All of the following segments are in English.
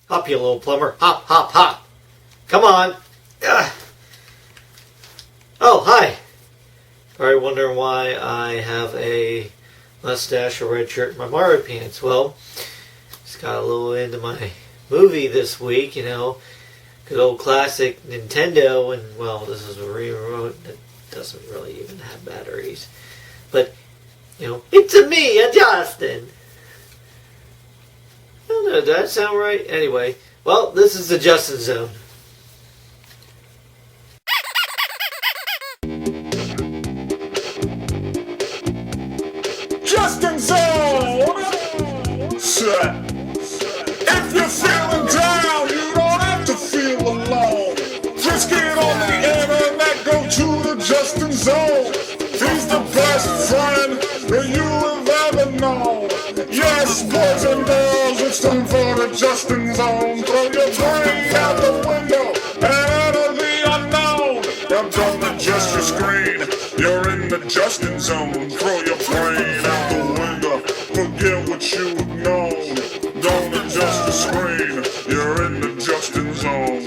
Hop, you little plumber. Hop, hop, hop. Come on. Ugh. Oh, hi. Probably wondering why I have a mustache, a red shirt, and my Mario pants. Well, just got a little into my movie this week, Good old classic Nintendo, and, well, this is a remote that doesn't really even have batteries. But, it's me, a Justin. I don't know, did that sound right? Anyway, well, this is the Justin Zone. Justin Zone! If you're feeling down, you don't have to feel alone. Just get on the internet, go to the Justin Zone. He's the best friend that you have ever known. Yes, boys and girls, it's time for the Justin Zone. Throw your brain out the window and enter the unknown. Now don't adjust your screen, you're in the Justin Zone. Throw your brain out the window, forget what you've known. Don't adjust the screen, you're in the Justin Zone.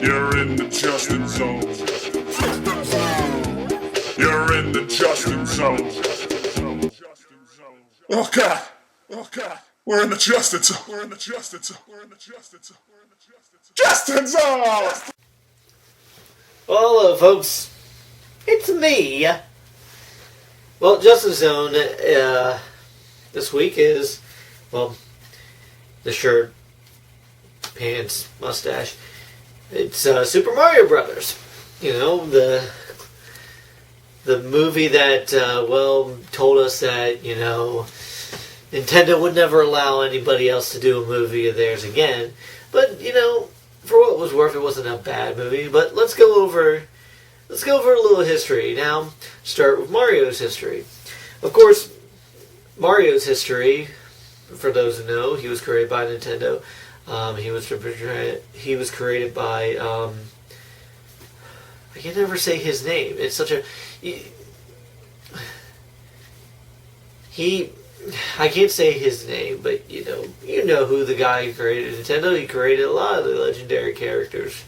You're in the Justin Zone. You're in the Justin Zone. Oh God, oh God, we're in the Justin Zone. We're in the Justin Zone. We're in the Justin Zone. We're in the Justin Zone. Well, hello, folks. It's me. Well, Justin Zone, this week is, well, the shirt, pants, mustache. It's Super Mario Brothers. The movie that, told us that, Nintendo would never allow anybody else to do a movie of theirs again. But, for what it was worth, it wasn't a bad movie. But let's go over a little history. Now, start with Mario's history. Of course, Mario's history, for those who know, he was created by Nintendo. He was created by, I can never say his name. It's such a... I can't say his name, but you know who the guy who created Nintendo. He created a lot of the legendary characters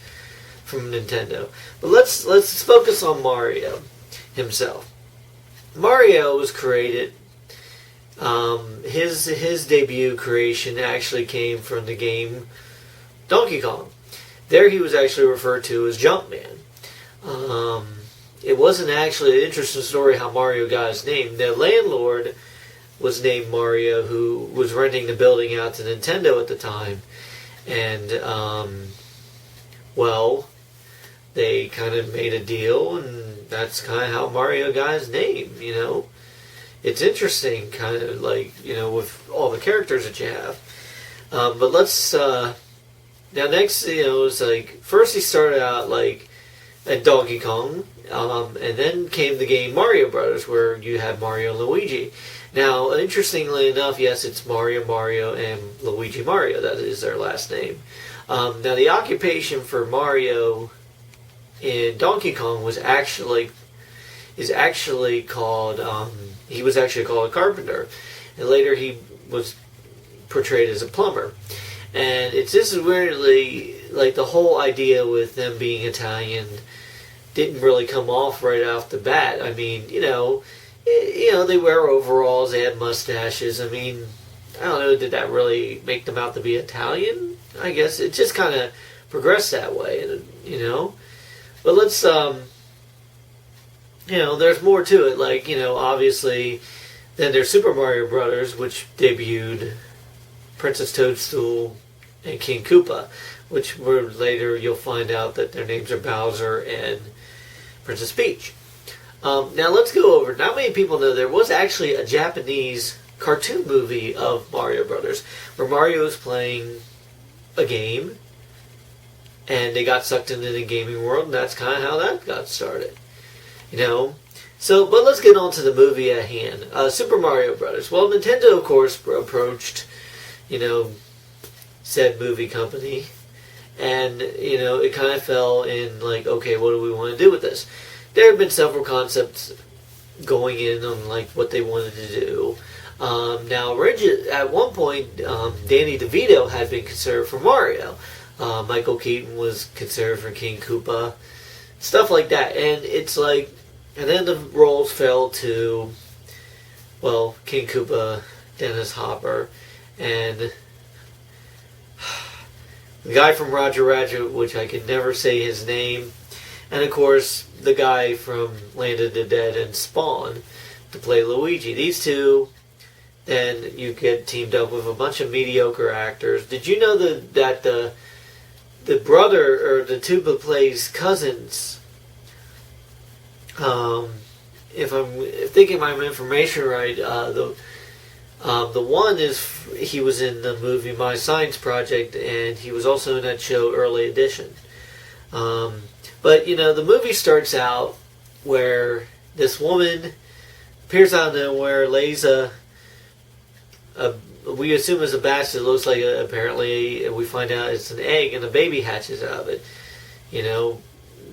from Nintendo. But let's focus on Mario himself. Mario was created. His debut creation actually came from the game Donkey Kong. There he was actually referred to as Jumpman. It wasn't actually an interesting story how Mario got his name. The landlord was named Mario, who was renting the building out to Nintendo at the time. And, they kind of made a deal, and that's kind of how Mario got his name, It's interesting, kind of like, with all the characters that you have. But let's, now next, it's like, first he started out, like, at Donkey Kong, and then came the game Mario Brothers, where you had Mario and Luigi. Now, interestingly enough, yes, it's Mario, and Luigi Mario. That is their last name. Now, the occupation for Mario in Donkey Kong is actually called, he was actually called a carpenter. And later he was portrayed as a plumber. And it's just weirdly, like, the whole idea with them being Italian didn't really come off right off the bat. I mean, they wear overalls, they had mustaches. I mean, I don't know, did that really make them out to be Italian? I guess it just kind of progressed that way, But let's, there's more to it. Like, obviously, then there's Super Mario Brothers, which debuted Princess Toadstool and King Koopa, which were later you'll find out that their names are Bowser and Princess Peach. Now let's go over. Not many people know there was actually a Japanese cartoon movie of Mario Brothers where Mario is playing a game and they got sucked into the gaming world, and that's kind of how that got started. So, but let's get on to the movie at hand. Super Mario Brothers. Well, Nintendo, of course, approached, said movie company, and, it kind of fell in, like, okay, what do we want to do with this? There have been several concepts going in on, like, what they wanted to do. Now, at one point, Danny DeVito had been considered for Mario. Michael Keaton was considered for King Koopa. Stuff like that. And it's like, and then the roles fell to, well, King Koopa, Dennis Hopper, and the guy from Roger Rabbit, which I can never say his name, and of course the guy from Land of the Dead and Spawn to play Luigi. These two, then you get teamed up with a bunch of mediocre actors. Did you know that the brother, or the two that plays cousins, if I'm thinking my information right, the one he was in the movie My Science Project, and he was also in that show Early Edition. But the movie starts out where this woman appears out of nowhere, lays we assume it's a basket. It looks like apparently we find out it's an egg, and a baby hatches out of it.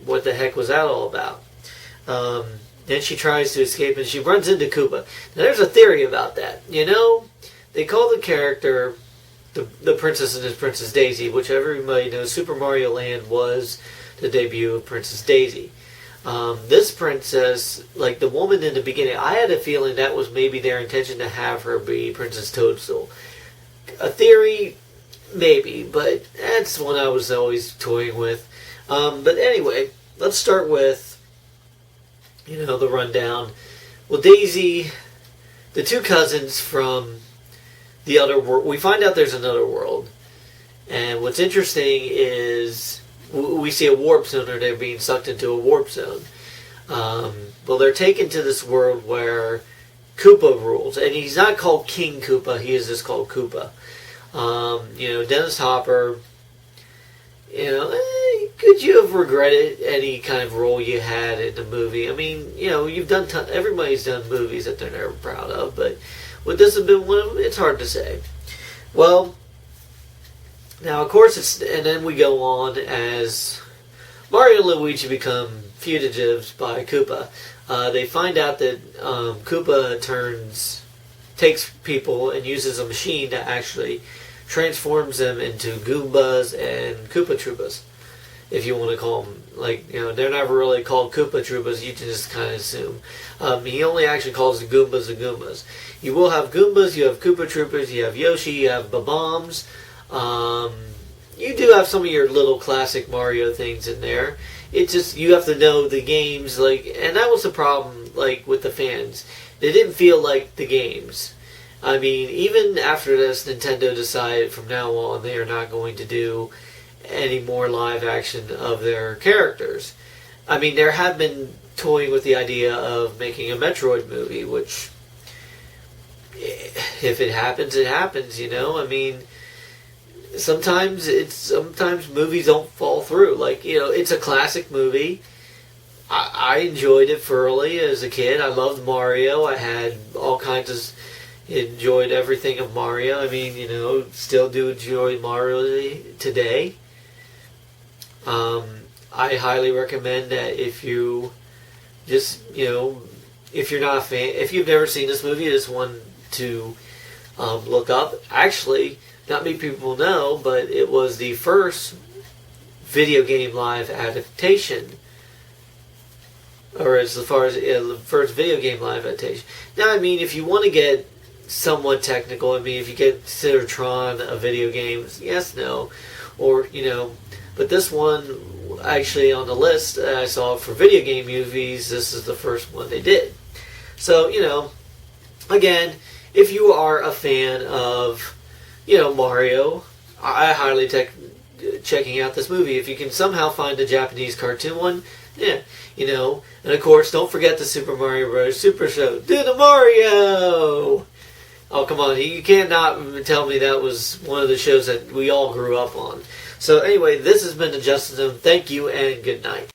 What the heck was that all about? Then she tries to escape, and she runs into Koopa. Now, there's a theory about that. They call the character the Princess and his Princess Daisy, which everybody knows Super Mario Land was the debut of Princess Daisy. This princess, like the woman in the beginning, I had a feeling that was maybe their intention to have her be Princess Toadstool. A theory, maybe, but that's one I was always toying with. But anyway, let's start with the rundown. Well, Daisy, the two cousins from the other world, we find out there's another world. And what's interesting is we see a warp zone, or they're being sucked into a warp zone. Well, they're taken to this world where Koopa rules. And he's not called King Koopa, he is just called Koopa. Dennis Hopper, could you have regretted any kind of role you had in the movie? I mean, you've done everybody's done movies that they're never proud of, but would this have been one of them? It's hard to say. Well, now of course and then we go on as Mario and Luigi become fugitives by Koopa. They find out that Koopa takes people and uses a machine that actually transforms them into Goombas and Koopa Troopas, if you want to call them. They're never really called Koopa Troopas, you can just kind of assume. He only actually calls the Goombas the Goombas. You will have Goombas, you have Koopa Troopas, you have Yoshi, you have Bob-ombs. You do have some of your little classic Mario things in there. It's just, you have to know the games, and that was the problem, with the fans. They didn't feel like the games. I mean, even after this, Nintendo decided from now on they are not going to do any more live action of their characters. I mean, there have been toying with the idea of making a Metroid movie, which, if it happens, it happens, I mean, sometimes movies don't fall through. It's a classic movie. I enjoyed it thoroughly as a kid. I loved Mario. I had all kinds of... enjoyed everything of Mario. I mean, still do enjoy Mario today. I highly recommend that if you just, if you're not a fan, if you've never seen this movie, it's one to look up. Actually, not many people know, but it was the first video game live adaptation, or as far as the first video game live adaptation. Now, I mean, if you want to get somewhat technical, I mean, if you consider Tron a video game, yes, no, or, but this one, actually on the list that I saw for video game movies, this is the first one they did. So, again, if you are a fan of, Mario, I highly checking out this movie. If you can somehow find the Japanese cartoon one, yeah, and of course, don't forget the Super Mario Bros. Super Show. Do the Mario! Oh, come on, you can't not tell me that was one of the shows that we all grew up on. So anyway, this has been the Justin Zone. Thank you and good night.